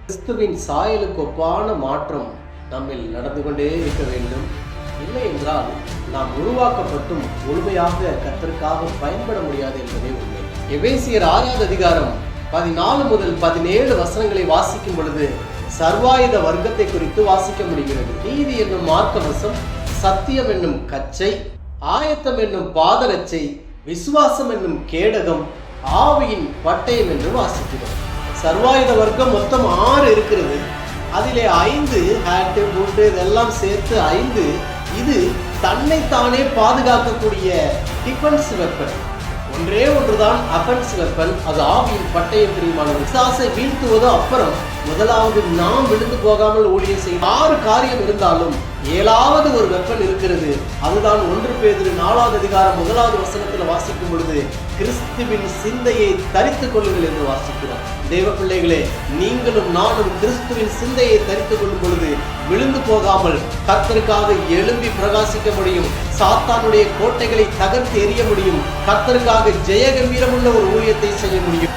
கிறிஸ்துவின் சாயலுக்கு ஒப்பான மாற்றம் நம்மில் நடந்து கொண்டே இருக்க வேண்டும். இல்லை என்றால் நாம் உருவாக்கப்பட்டும் முழுமையாக கர்த்தருக்காக பயன்பட முடியாது என்பதே உண்மை. எபேசியர் 6வது அதிகாரம் 14 முதல் 17 வசனங்களை வாசிக்கும் பொழுது சர்வாயுத வர்க்கத்தை குறித்து வாசிக்க முடிகிறது. நீதி என்னும் மார்க்கவசம், சத்தியம் என்னும் கச்சை, ஆயத்தம் என்னும் பாதரட்சை, விசுவாசம் என்னும் கேடகம், ஆவியின் பட்டயம் என்று வாசிக்கிறோம். சர்வாயுத வர்க்கம் மொத்தம் 6 இருக்கிறது. அதிலே 5 ஹேட்டு பூட்டு இதெல்லாம் சேர்த்து 5. இது தன்னைத்தானே பாதுகாக்கக்கூடிய டிஃபென்ஸ் வெப்பன். ஒன்றே ஒன்றுதான் அஃபென்ஸ் வெப்பன், அது ஆவியின் பட்டயம். பிரியமானவர்களே, பிசாசை வீழ்த்துவதோ அப்புறம் முதலாவது நாம் விழுந்து போகாமல் ஊழியம் செய்யும் 6 காரியம் இருந்தாலும் 7வது ஒரு வெப்பன் இருக்கிறது. அதுதான் 1 பேதுரு 4வது அதிகாரம் 1வது வசனத்தில் வாசிக்கும் பொழுது கிறிஸ்துவின் சிந்தையை தரித்துக் கொள்ளுங்கள் என்று வாசிக்கிறோம். தேவ பிள்ளைகளே, நீங்களும் நானும் கிறிஸ்துவின் சிந்தையை தரித்துக் கொள்ளும் பொழுது விழுந்து போகாமல் கர்த்தருக்காக எழும்பி பிரகாசிக்க முடியும். சாத்தானுடைய கோட்டைகளை தகர்த்து எறிய முடியும். கர்த்தருக்காக ஜெய கம்பீரமுள்ள ஒரு ஊழியத்தை செய்ய முடியும்.